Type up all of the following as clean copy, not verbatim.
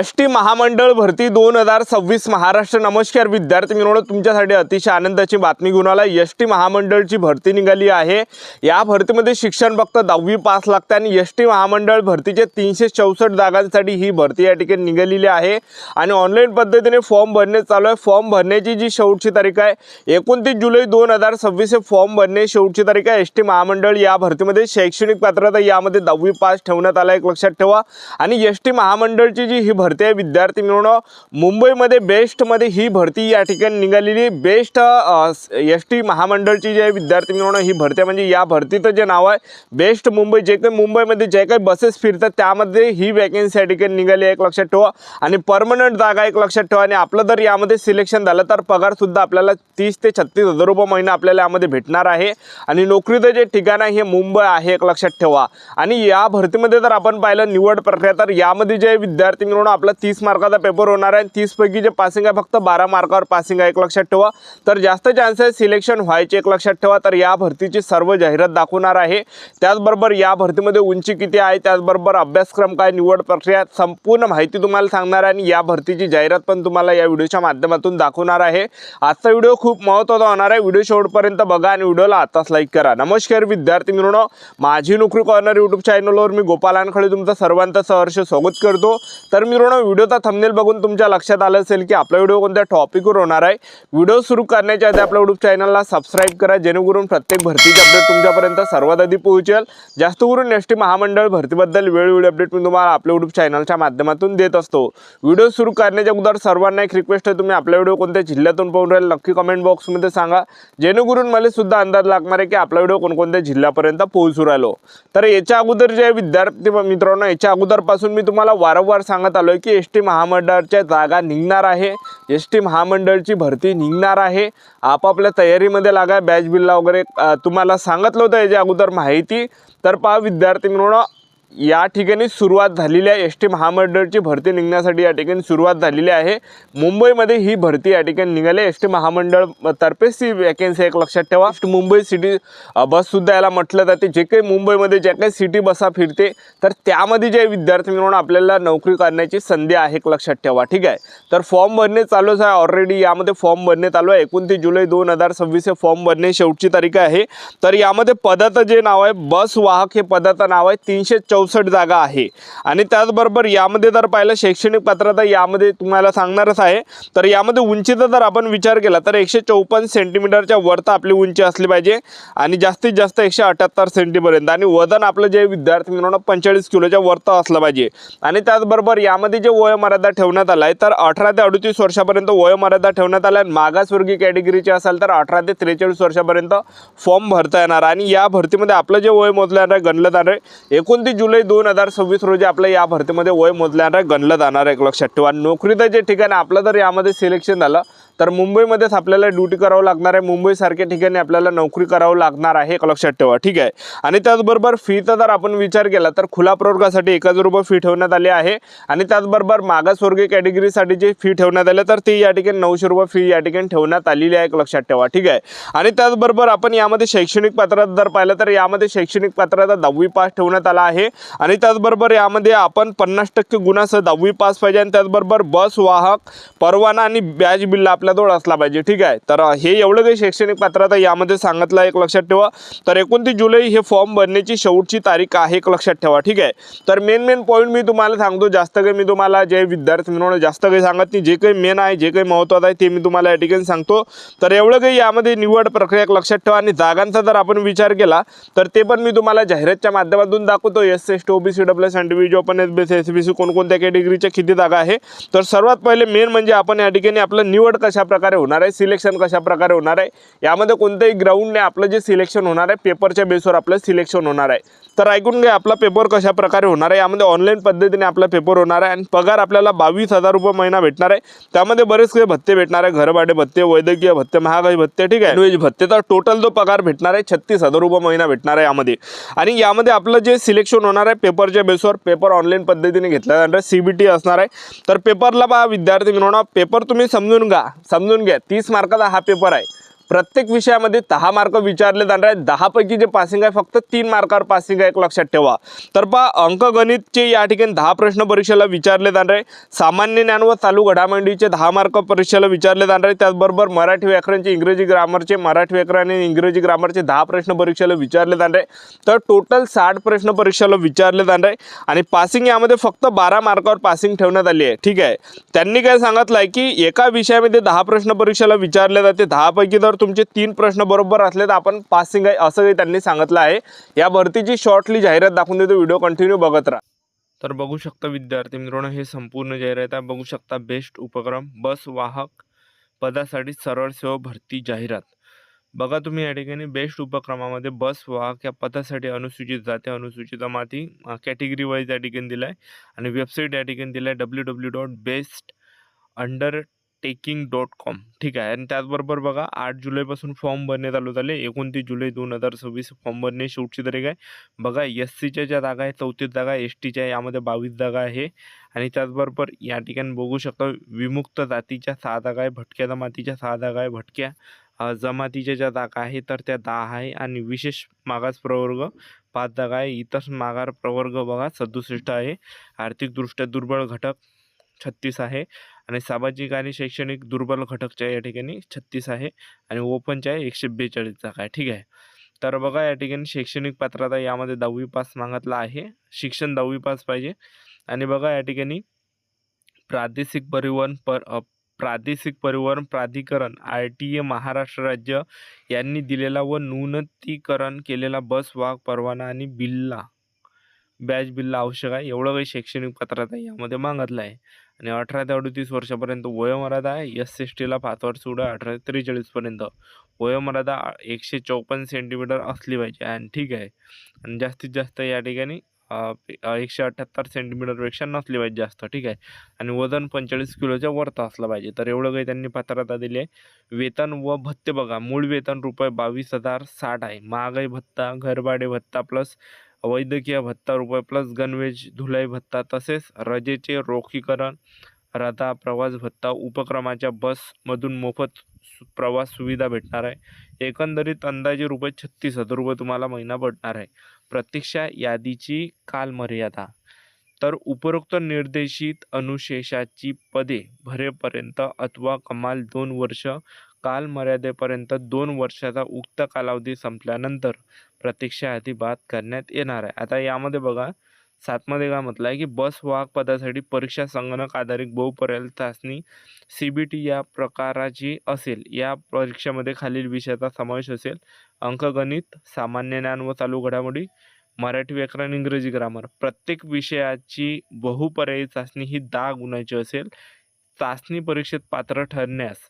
ST महामंडळ भरती 2026 महाराष्ट्र। नमस्कार विद्यार्थी मित्रांनो, तुमच्यासाठी अतिशय आनंदाची बातमी घेऊन आला। एसटी महामंडळची भरती निघाली आहे। या भरतीमध्ये शिक्षण फक्त 10वी पास लागते आणि एसटी महामंडळ भरतीचे 364 जागांसाठी ही भरती या ठिकाणी निघालेली आहे आणि ऑनलाईन पद्धतीने फॉर्म भरणे चालू आहे। फॉर्म भरण्याची जी शेवटची तारीख आहे 29 जुलै 2026 हे फॉर्म भरणे शेवटची तारीख आहे। एसटी महामंडळ या भरतीमध्ये शैक्षणिक पात्रता यामध्ये 10वी पास ठेवण्यात आला, एक लक्षात ठेवा। आणि एसटी महामंडळची जी ही भरती आहे विद्यार्थी मित्रांनो, मुंबईमध्ये बेस्टमध्ये ही भरती या ठिकाणी निघालेली। बेस्ट एसटी महामंडळची जी आहे विद्यार्थी मित्रांनो ही भरती, म्हणजे या भरतीचं जे नाव आहे बेस्ट मुंबई। जे काही मुंबईमध्ये जे काही बसेस फिरतात त्यामध्ये ही वॅकन्सी या ठिकाणी निघाली आहे, एक लक्षात ठेवा। आणि परमनंट जागा एक लक्षात ठेवा। आणि आपलं जर यामध्ये सिलेक्शन झालं तर पगार सुद्धा आपल्याला 30 ते 36 हजार रुपये महिना आपल्याला यामध्ये भेटणार आहे। आणि नोकरीचं जे ठिकाण आहे हे मुंबई आहे, एक लक्षात ठेवा। आणि या भरतीमध्ये जर आपण पाहिलं निवड प्रक्रिया, तर यामध्ये जे विद्यार्थी मित्रांनो आपला 30 मार्काचा पेपर होणार आहे। 30 पैकी जे पासिंग आहे फक्त 12 मार्कावर पासिंग आहे, एक लक्षात ठेवा। तर जास्त चान्सेस सिलेक्शन व्हायचे, एक लक्षात ठेवा। तर या भरतीची सर्व जाहिरात दाखवणार आहे। त्याचबरोबर या भरतीमध्ये उंची किती आहे, त्याचबरोबर अभ्यासक्रम काय, निवड प्रक्रिया, संपूर्ण माहिती तुम्हाला सांगणार आहे। आणि या भरतीची जाहिरात पण तुम्हाला या व्हिडिओच्या माध्यमातून दाखवणार आहे। आजचा व्हिडिओ खूप महत्त्वाचा होणार आहे। व्हिडिओ शेवटपर्यंत बघा आणि व्हिडिओला आताच लाईक करा। नमस्कार विद्यार्थी मित्रांनो, माझी नोकरी कॉर्नर यूट्यूब चॅनलवर मी गोपाल वानखळे तुमचं सर्वांचं सहर्ष स्वागत करतो। तर मित्रांनो, व्हिडिओचा थंबनेल बघून तुमच्या लक्षात आलं असेल की आपला व्हिडिओ कोणत्या टॉपिकवर होणार आहे। व्हिडिओ सुरू करण्याच्या आधी आपल्या यूट्यूब चॅनलला सबस्क्राइब करा, जेणेकरून प्रत्येक भरतीची अपडेट तुमच्यापर्यंत सर्वात आधी पोहोचेल। जास्त करून एसटी महामंडळ भरतीबद्दल वेळोवेळी अपडेट मी तुम्हाला आपल्या यूट्यूब चॅनलच्या माध्यमातून देत असतो। व्हिडिओ सुरू करण्याच्या अगोदर सर्वांना एक रिक्वेस्ट आहे, तुम्ही आपला व्हिडिओ कोणत्या जिल्ह्यातून पाहून राहिले नक्की कमेंट बॉक्समध्ये सांगा, जेणेकरून मला सुद्धा अंदाज लागणार आहे की आपला व्हिडिओ कोणकोणत्या जिल्ह्यापर्यंत पोहोचू राहिलो। तर याच्या अगोदर जे विद्यार्थी मित्रांनो, याच्या अगोदरपासून मी तुम्हाला वारंवार सांगत आलोय की एसटी महामंडळाच्या जागा निघणार आहे, एसटी महामंडळची भरती निघणार आहे। आपापल्या तयारीमध्ये लागा, बॅच बिलला वगैरे तुम्हाला सांगितलं होतं याच्या अगोदर माहिती। तर पहा विद्यार्थी मित्रांनो, या ठिकाणी सुरुवात झालेली आहे। एसटी महामंडळची भरती निघण्यासाठी या ठिकाणी सुरुवात झालेली आहे। मुंबईमध्ये ही भरती या ठिकाणी निघाली। एसटी महामंडळ तर्फे सी वॅकन्सी, एक लक्षात ठेवा। मुंबई सिटी बस सुद्धा याला म्हटलं जाते। जे काही मुंबईमध्ये ज्या काही सिटी बसा फिरते तर त्यामध्ये जे विद्यार्थी मित्रांनो आपल्याला नोकरी करण्याची संधी आहे, एक लक्षात ठेवा, ठीक आहे। तर फॉर्म भरणे चालूच आहे ऑलरेडी, यामध्ये फॉर्म भरणे चालू आहे। 29 जुलै 2026 हे फॉर्म भरणे शेवटची तारीख आहे। तर यामध्ये पदाचं जे नाव आहे बस वाहक हे पदाचं नाव आहे। 364 जागा आहे। आणि त्याचबरोबर यामध्ये जर पाहिलं शैक्षणिक पात्रता यामध्ये तुम्हाला सांगणारच आहे। तर यामध्ये उंचीचा जर आपण विचार केला तर 154 सेंटीमीटरच्या वरता आपली उंची असली पाहिजे आणि जास्तीत जास्त 178 सेंटीपर्यंत। आणि वजन आपलं जे विद्यार्थी मित्रांनो 45 किलोच्या वरता असलं पाहिजे। आणि त्याचबरोबर यामध्ये जे वयोमर्यादा ठेवण्यात आला आहे तर 18 ते 38 वर्षापर्यंत वयोमर्यादा ठेवण्यात आला आहे। मागासवर्गीय कॅटेगरीचे असेल तर 18 ते 43 वर्षापर्यंत फॉर्म भरता येणार। आणि या भरतीमध्ये आपलं जे वय मोजलं जाणार आहे, गणलं जाणार आहे। 29 जुलै 2026 रोजी आपलं या भरतीमध्ये वय मोजलं आहे, गणलं जाणार आहे, एक लक्षात ठेवा। नोकरीचं जे ठिकाण आपलं जर यामध्ये सिलेक्शन झालं तर मुंबईमध्येच आपल्याला ड्युटी करावं लागणार आहे। मुंबईसारख्या ठिकाणी आपल्याला नोकरी करावं लागणार आहे, एक लक्षात ठेवा, ठीक आहे। आणि त्याचबरोबर फीचा जर आपण विचार केला तर खुला प्रवर्गासाठी 1000 रुपये फी ठेवण्यात आली आहे। आणि त्याचबरोबर मागासवर्गीय कॅटेगरीसाठी जी फी ठेवण्यात आली तर ती या ठिकाणी 900 रुपये फी या ठिकाणी ठेवण्यात आलेली आहे, एक लक्षात ठेवा, ठीक आहे। आणि त्याचबरोबर आपण यामध्ये शैक्षणिक पात्रता जर पाहिलं तर यामध्ये शैक्षणिक पात्रता 10वी पास ठेवण्यात आला आहे। आणि त्याचबरोबर यामध्ये आपण 50% गुणासह 10वी पास पाहिजे। आणि त्याचबरोबर बस वाहक परवाना आणि बॅच बिल्ला आपल्याजवळ असला पाहिजे, ठीक आहे। तर हे एवढं काही शैक्षणिक पात्रता यामध्ये सांगितलं, एक लक्षात ठेवा। तर 29 जुलै हे फॉर्म भरण्याची शेवटची तारीख आहे, एक लक्षात ठेवा, ठीक आहे। तर मेन पॉईंट मी तुम्हाला सांगतो, जास्त काही मी तुम्हाला जे विद्यार्थी मित्रांनो जास्त काही सांगत नाही। जे काही मेन आहे, जे काही महत्त्वाचं आहे ते मी तुम्हाला या ठिकाणी सांगतो। तर एवढं काही यामध्ये निवड प्रक्रिया एक लक्षात ठेवा। आणि जागांचा जर आपण विचार केला तर ते पण मी तुम्हाला जाहिरातच्या माध्यमातून दाखवतो। SC, OBC, WS, NTV, open SBC, SBC कोणकोणत्या कॅटेगरीच्या किती जागा आहे। तर सर्वात पहिले मेन म्हणजे आपण या ठिकाणी आपलं निवड कशा प्रकारे होणार आहे, सिलेक्शन कशा प्रकारे होणार आहे। यामध्ये कोणत्याही ग्राउंडने आपलं जे सिलेक्शन होणार आहे पेपरच्या बेसवर आपलं सिलेक्शन होणार आहे। तर ऐकून घ्या आपला पेपर कशा प्रकारे होणार आहे। यामध्ये ऑनलाईन पद्धतीने आपला पेपर होणार आहे। आणि पगार आपल्याला 22,000 रुपये महिना भेटणार आहे। त्यामध्ये बरेच काही भत्ते भेटणार आहे, घरभाडे भत्ते, वैद्यकीय भत्ते, महागाई भत्ते, ठीक आहे, नॉनव्हेज भत्ते। तर टोटल जो पगार भेटणार आहे 36,000 रुपये महिना भेटणार आहे यामध्ये। आणि यामध्ये आपलं जे सिलेक्शन होणार आहे पेपरच्या बेसवर, पेपर ऑनलाईन पद्धतीने घेतला जाणार आहे, CBT असणार आहे। तर पेपरला पहा विद्यार्थी मित्रांनो, पेपर तुम्ही समजून घ्या 30 मार्काचा हा पेपर आहे। प्रत्येक विषयामध्ये 10 मार्क विचारले जाणार आहेत. 10 पैकी जे पासिंग आहे फक्त 3 मार्कावर पासिंग आहे, एक लक्षात ठेवा. तर पहा अंकगणितचे या ठिकाणी 10 प्रश्न परीक्षेला विचारले जाणार आहे. सामान्य ज्ञान व चालू घडामोडीचे 10 मार्क परीक्षेला विचारले जाणार आहे. त्याचबरोबर मराठी व्याकरणचे, इंग्रजी ग्रामरचे, मराठी व्याकरण आणि इंग्रजी ग्रामरचे 10 प्रश्न परीक्षेला विचारले जाणार आहे. तर टोटल 60 प्रश्न परीक्षेला विचारले जाणार आहे आणि पासिंग यामध्ये फक्त 12 मार्कावर पासिंग ठेवण्यात आली आहे. ठीक आहे. त्यांनी काय सांगितलं आहे की एका विषयामध्ये 10 प्रश्न परीक्षेला विचारले जाते. 10 पैकी जर तुमचे 3 प्रश्न बरोबर असले तर आपण पासिंग आहे असं काही त्यांनी सांगितलं आहे. या भरतीची शॉर्टली जाहिरात दाखवून देतो. व्हिडिओ कंटिन्यू बघत राहा. तर बघू शकता विद्यार्थी मित्रांनो, हे संपूर्ण जाहिरात आहे. बघू शकता बेस्ट उपक्रम बस वाहक पदासाठी सरळ सेवा भरती जाहिरात. बघा तुम्ही या ठिकाणी बेस्ट उपक्रमामध्ये बस वाहक या पदासाठी अनुसूचित जाती, अनुसूचित जमाती कॅटेगरी वाईज या ठिकाणी दिला आहे आणि वेबसाईट या ठिकाणी दिला आहे www.bestundertaking.com. ठीक आहे. आणि त्याचबरोबर बघा 8 जुलैपासून फॉर्म भरणे चालू झाले. 29 जुलै 2026 फॉर्म भरणे शेवटची तारीख आहे. बघा SCच्या ज्या जागा आहे 34 जागा, STच्या यामध्ये 22 जागा आहे आणि त्याचबरोबर या ठिकाणी बघू शकता विमुक्त जातीच्या 6 जागा आहे, भटक्या जमातीच्या 6 जागा आहे, भटक्या जमातीच्या ज्या जागा आहे तर त्या 10 आहे आणि विशेष मागास प्रवर्ग 5 जागा आहे. इतर मागास प्रवर्ग बघा 67 आहे. आर्थिकदृष्ट्या दुर्बल घटक 36 आहे आणि सामाजिक आणि शैक्षणिक दुर्बल घटकच्या या ठिकाणी 36 आहे आणि ओपनच्या 142 जागा आहे. ठीक आहे. तर बघा या ठिकाणी शैक्षणिक पात्रता यामध्ये 10वी पास मागितला आहे. शिक्षण 10वी पास पाहिजे आणि बघा या ठिकाणी प्रादेशिक परिवहन प्राधिकरण RTA महाराष्ट्र राज्य यांनी दिलेला व न्यूनतीकरण केलेला बस वाहक परवाना आणि बॅच बिल्ला आवश्यक आहे. एवढं काही शैक्षणिक पात्रता यामध्ये मागितलं आहे आणि 18 ते 38 वर्षापर्यंत वयोमर्यादा आहे. SC/STला 5 वर्ष पुढे 18 ते 43 पर्यंत वयोमर्यादा 154 सेंटीमीटर असली पाहिजे आणि ठीक आहे. आणि जास्तीत जास्त या ठिकाणी 178 सेंटीमीटरपेक्षा नसली पाहिजे जास्त. ठीक आहे. आणि वजन 45 किलोच्या वरती असलं पाहिजे. तर एवढं काही त्यांनी पात्रता दिली आहे. वेतन व भत्ते बघा मूळ वेतन ₹22,060 आहे. महागाई भत्ता, घरभाडे भत्ता प्लस वैद्यकीय भत्ता रुपये प्लस गणवेश, धुलाई भत्ता तसेच रजेचे रोखीकरण, रजा, प्रवास भत्ता, उपक्रमाच्या बसमधून मोफत प्रवास सुविधा भेटणार आहे. एकंदरीत अंदाजे ₹36,000 तुम्हाला महिना पडणार आहे. प्रतीक्षा यादीची कालमर्यादा तर उपरोक्त निर्देशित अनुशेषाची पदे भरेपर्यंत अथवा कमाल 2 वर्ष कालमर्यादेपर्यंत 2 वर्षाचा उक्त कालावधी संपल्यानंतर प्रतीक्षा यादी बाद करण्यात येणार आहे. आता यामध्ये बघा 7मध्ये काय म्हटलं आहे की बस वाहक पदासाठी परीक्षा संगणक आधारित बहुपर्याय चाचणी CBT या प्रकाराची असेल. या परीक्षेमध्ये खालील विषयाचा समावेश असेल: अंकगणित, सामान्य ज्ञान व चालू घडामोडी, मराठी व्याकरण, इंग्रजी ग्रामर. प्रत्येक विषयाची बहुपर्यायी चाचणी ही 10 गुणांची असेल. चाचणी परीक्षेत पात्र ठरण्यास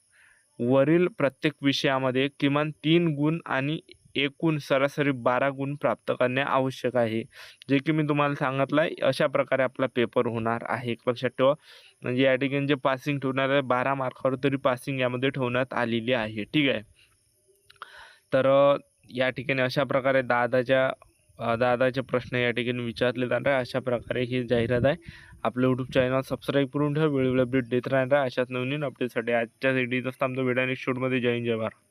वरील प्रत्येक विषयामध्ये किमान 3 गुण आणि एकूण सरासरी 12 गुण प्राप्त करणे आवश्यक आहे. जे की मी तुम्हाला सांगितलं आहे अशा प्रकारे आपला पेपर होणार आहे. एक लक्षात ठेवा. म्हणजे या ठिकाणी जे पासिंग ठेवणार आहे 12 मार्कावर तरी पासिंग यामध्ये ठेवण्यात आलेली आहे. ठीक आहे. तर या ठिकाणी अशा प्रकारे दादाचे प्रश्न या ठिकाणी विचारले जाणार आहे. अशा प्रकारे ही जाहिरात आहे. आपलं यूट्यूब चॅनल सबस्क्राईब करून ठेवा. वेळोवेळी अपडेट देत राहणार. अशाच नवीन अपडेटसाठी आजच्या व्हिडिओ थांबतो. व्हिडिओ नेक्स्ट शूटमध्ये. जय हिंद, जय भारत.